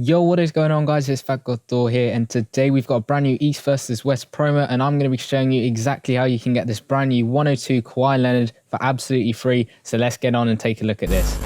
Yo, what is going on, guys? It's Fat God Thor here, and today we've got a brand new East versus West promo, and I'm going to be showing you exactly how you can get this brand new 102 Kawhi Leonard for absolutely free. So let's get on and take a look at this.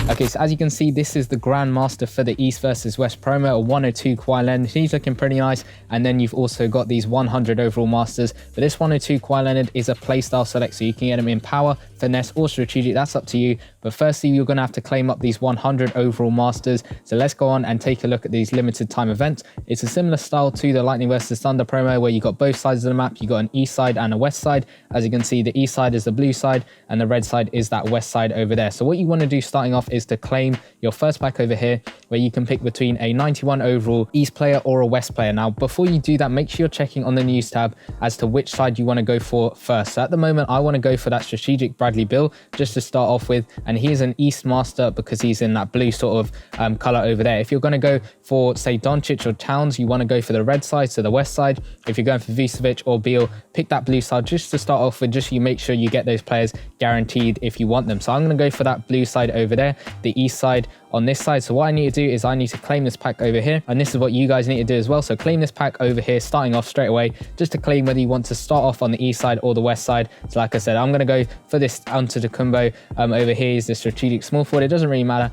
Okay, so as you can see, this is the Grandmaster for the East versus West promo, a 102 Kawhi Leonard. He's looking pretty nice. And then you've also got these 100 overall masters. But this 102 Kawhi Leonard is a playstyle select, so you can get him in power, finesse, or strategic. That's up to you. But firstly, you're going to have to claim up these 100 overall masters. So let's go on and take a look at these limited time events. It's a similar style to the Lightning versus Thunder promo, where you got both sides of the map. You got an east side and a west side. As you can see, the east side is the blue side and the red side is that west side over there. So what you want to do starting off is to claim your first pack over here, where you can pick between a 91 overall East player or a West player. Now, before you do that, make sure you're checking on the news tab as to which side you want to go for first. So at the moment, I want to go for that strategic Bradley Beal just to start off with, and he is an East master because he's in that blue sort of color over there. If you're going to go for, say, Doncic or Towns, you want to go for the red side, so the West side. If you're going for Vucevic or Beal, pick that blue side just to start off with, just so you make sure you get those players guaranteed if you want them. So I'm going to go for that blue side over there, the East side on this side. So what I need to do is I need to claim this pack over here, and this is what you guys need to do as well. So claim this pack over here starting off straight away, just to claim whether you want to start off on the East side or the West side. So like I said, I'm going to go for this Antetokounmpo over here is the strategic small forward. It doesn't really matter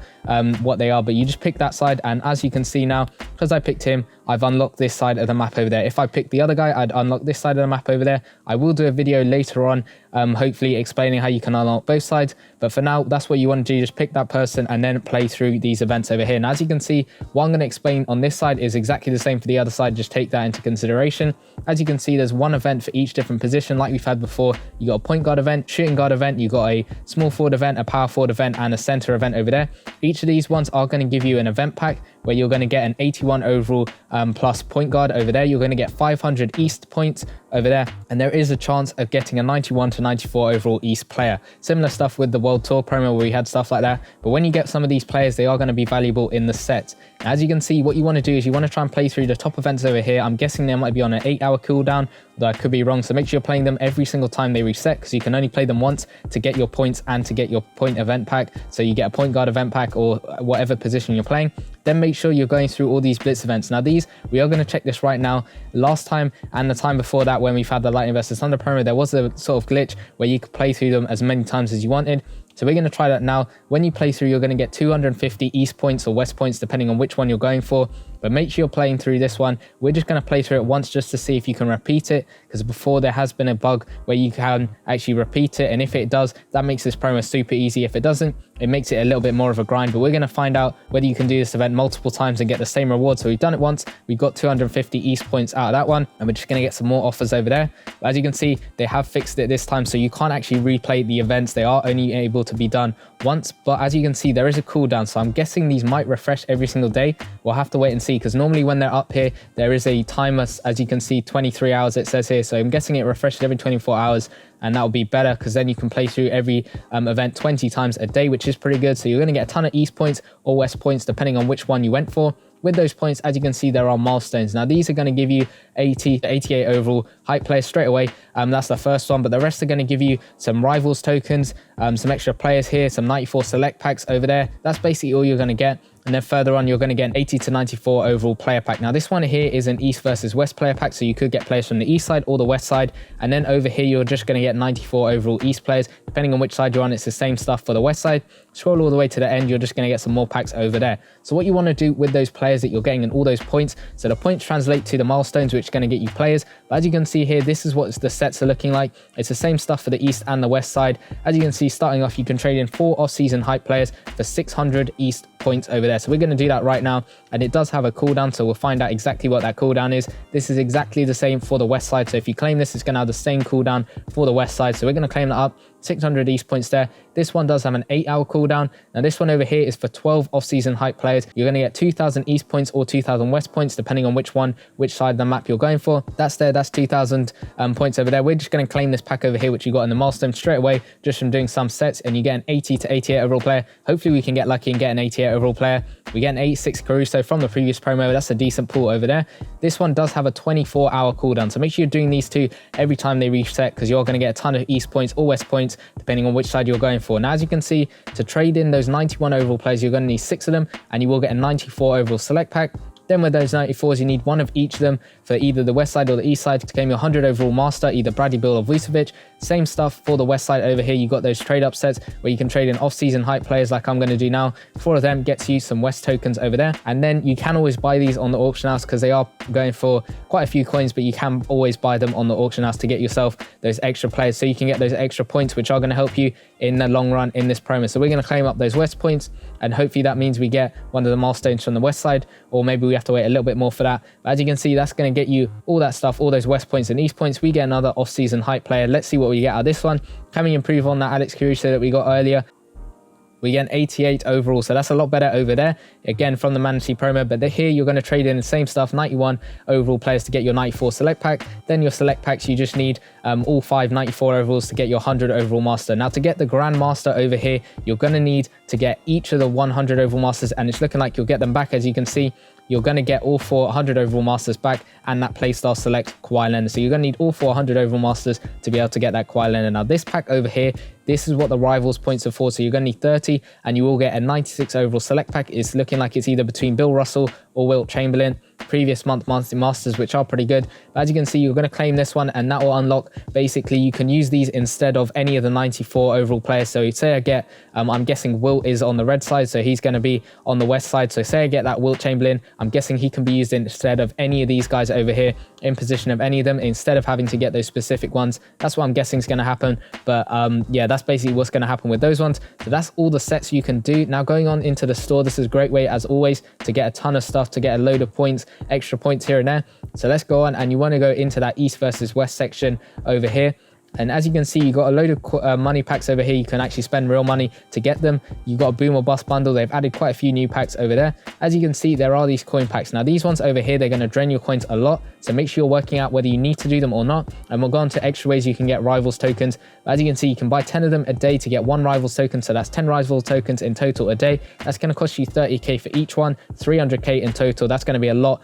what they are, but you just pick that side. And as you can see now, because I picked him, I've unlocked this side of the map over there. If I picked the other guy, I'd unlock this side of the map over there. I will do a video later on, hopefully explaining how you can unlock both sides. But for now, that's what you want to do. Just pick that person and then play through these events over here. And as you can see, what I'm going to explain on this side is exactly the same for the other side. Just take that into consideration. As you can see, there's one event for each different position like we've had before. You got a point guard event, shooting guard event, you got a small forward event, a power forward event, and a center event over there. Each of these ones are going to give you an event pack where you're going to get an 81 overall plus point guard over there. You're going to get 500 East points over there, and there is a chance of getting a 91 to 94 overall East player. Similar stuff with the World Tour promo where we had stuff like that, but when you get some of these players, they are going to be valuable in the set. As you can see, what you want to do is you want to try and play through the top events over here. I'm guessing they might be on an 8-hour cooldown, though I could be wrong. So make sure you're playing them every single time they reset, because you can only play them once to get your points and to get your point event pack. So you get a point guard event pack or whatever position you're playing. Then make sure you're going through all these blitz events. Now these, we are going to check this right now. Last time and the time before that, when we've had the Lightning versus Thunder promo, there was a sort of glitch where you could play through them as many times as you wanted. So we're going to try that now. When you play through, you're going to get 250 East points or West points, depending on which one you're going for. But make sure you're playing through this one. We're just going to play through it once just to see if you can repeat it, because before there has been a bug where you can actually repeat it. And if it does, that makes this promo super easy. If it doesn't, it makes it a little bit more of a grind. But we're going to find out whether you can do this event multiple times and get the same reward. So we've done it once. We got 250 East points out of that one, and we're just going to get some more offers over there. But as you can see, they have fixed it this time, so you can't actually replay the events. They are only able to be done once. But as you can see, there is a cooldown, so I'm guessing these might refresh every single day. We'll have to wait and see, because normally when they're up here, there is a timer. As you can see, 23 hours it says here, so I'm guessing it refreshes every 24 hours, and that will be better, because then you can play through every event 20 times a day, which is pretty good. So you're going to get a ton of East points or West points depending on which one you went for. With those points, as you can see, there are milestones. Now, these are going to give you 80 to 88 overall hype players straight away. That's the first one, but the rest are going to give you some rivals tokens, some extra players here, some 94 select packs over there. That's basically all you're going to get. And then further on, you're going to get an 80 to 94 overall player pack. Now, this one here is an East versus West player pack, so you could get players from the East side or the West side. And then over here, you're just going to get 94 overall East players. Depending on which side you're on, it's the same stuff for the West side. Scroll all the way to the end, you're just going to get some more packs over there. So what you want to do with those players that you're getting and all those points, so the points translate to the milestones, which are going to get you players. But as you can see here, this is what the sets are looking like. It's the same stuff for the East and the West side. As you can see, starting off, you can trade in 4 off-season hype players for 600 East points over there. So we're going to do that right now, and it does have a cooldown, so we'll find out exactly what that cooldown is. This is exactly the same for the West side, so if you claim this, it's going to have the same cooldown for the West side. So we're going to claim that up. 600 East points there. This one does have an 8-hour cooldown. Now this one over here is for 12 off-season hype players. You're going to get 2,000 East points or 2,000 West points, depending on which side of the map you're going for. That's there. That's 2,000 points over there. We're just going to claim this pack over here, which you got in the milestone straight away, just from doing some sets, and you get an 80 to 88 overall player. Hopefully we can get lucky and get an 88 overall player. We get an 86 Caruso from the previous promo. That's a decent pool over there. This one does have a 24-hour cooldown, so make sure you're doing these two every time they reset, because you're going to get a ton of East points or West points points, depending on which side you're going for. Now, as you can see, to trade in those 91 overall players, you're going to need 6 of them, and you will get a 94 overall select pack. Then with those 94s, you need one of each of them for either the west side or the east side to claim your 100 overall master, either Bradley Beal or Vucevic. Same stuff for the west side over here. You got those trade up sets where you can trade in off-season hype players like I'm going to do now. 4 of them gets you some west tokens over there. And then you can always buy these on the auction house because they are going for quite a few coins, but you can always buy them on the auction house to get yourself those extra players so you can get those extra points, which are going to help you in the long run in this promo. So we're going to claim up those west points, and hopefully that means we get one of the milestones from the west side, or maybe we have to wait a little bit more for that. But as you can see, that's going to get you all that stuff, all those west points and east points. We get another off-season hype player. Let's see what we get out of this one. Can we improve on that Alex Caruso that we got earlier? We get an 88 overall, so that's a lot better over there, again from the Manatee promo. But here you're going to trade in the same stuff, 91 overall players to get your 94 select pack. Then your select packs, you just need all 5 94 overalls to get your 100 overall master. Now, to get the Grand Master over here, you're going to need to get each of the 100 overall masters, and it's looking like you'll get them back. As you can see, you're going to get all 400 overall masters back and that playstyle select Kawhi Leonard. So you're going to need all 400 overall masters to be able to get that Kawhi Leonard. Now, this pack over here, this is what the rivals points are for. So you're going to need 30, and you will get a 96 overall select pack. It's looking like it's either between Bill Russell or Wilt Chamberlain. Previous monthly masters, which are pretty good. But as you can see, you're going to claim this one, and that will unlock, basically you can use these instead of any of the 94 overall players. So say I get I'm guessing Wilt is on the red side, so he's going to be on the west side. So say I get that Wilt Chamberlain, I'm guessing he can be used instead of any of these guys over here, in position of any of them, instead of having to get those specific ones. That's what I'm guessing is going to happen. But yeah, that's basically what's going to happen with those ones. So that's all the sets you can do. Now, going on into the store, this is a great way as always to get a ton of stuff, to get a load of points, extra points here and there. So let's go on, and you want to go into that east versus west section over here. And as you can see, you got a load of money packs over here. You can actually spend real money to get them. You got a boom or bust bundle. They've added quite a few new packs over there. As you can see, there are these coin packs. Now, these ones over here, they're going to drain your coins a lot. So make sure you're working out whether you need to do them or not. And we'll go on to extra ways you can get rivals tokens. But as you can see, you can buy 10 of them a day to get 1 rivals token. So that's 10 rivals tokens in total a day. That's going to cost you 30k for each one, 300k in total. That's going to be a lot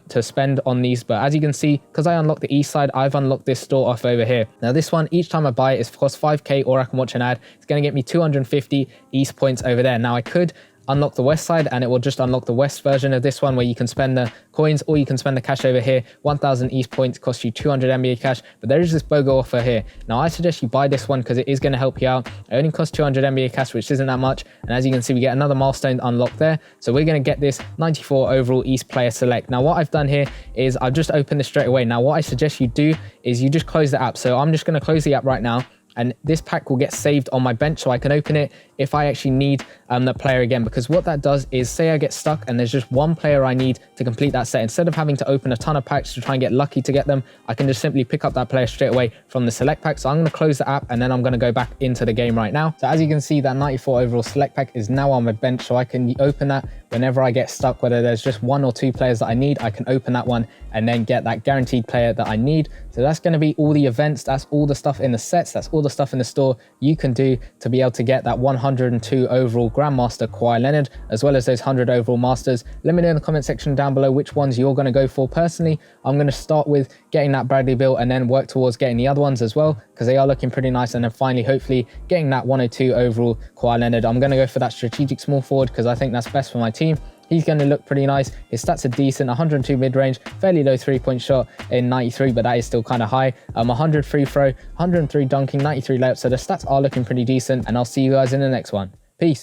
to spend on these. But as you can see, because I unlocked the east side, I've unlocked this store off over here. Now, this one, each time I buy it, it's cost 5k, or I can watch an ad. It's going to get me 250 east points over there. Now, I could unlock the west side, and it will just unlock the west version of this one, where you can spend the coins or you can spend the cash over here. 1000 east points cost you 200 NBA cash, but there is this BOGO offer here. Now, I suggest you buy this one because it is going to help you out. It only costs 200 NBA cash, which isn't that much. And as you can see, we get another milestone unlocked there. So we're going to get this 94 overall east player select. Now, what I've done here is I've just opened this straight away. Now, what I suggest you do is you just close the app. So I'm just going to close the app right now, and this pack will get saved on my bench so I can open it if I actually need that player again. Because what that does is, say I get stuck and there's just one player I need to complete that set, instead of having to open a ton of packs to try and get lucky to get them, I can just simply pick up that player straight away from the select pack. So I'm going to close the app, and then I'm going to go back into the game right now. So as you can see, that 94 overall select pack is now on my bench, so I can open that whenever I get stuck. Whether there's just 1 or 2 players that I need, I can open that one and then get that guaranteed player that I need. So that's going to be all the events. That's all the stuff in the sets. That's all the stuff in the store you can do to be able to get that 102 overall Grandmaster Kawhi Leonard, as well as those 100 overall masters. Let me know in the comment section down below which ones you're going to go for. Personally, I'm going to start with getting that Bradley Beal and then work towards getting the other ones as well, because they are looking pretty nice. And then finally, hopefully, getting that 102 overall Kawhi Leonard. I'm going to go for that strategic small forward because I think that's best for my team. He's going to look pretty nice. His stats are decent. 102 mid-range, fairly low three-point shot in 93, but that is still kind of high. 100 free throw, 103 dunking, 93 layups. So the stats are looking pretty decent, and I'll see you guys in the next one. Peace.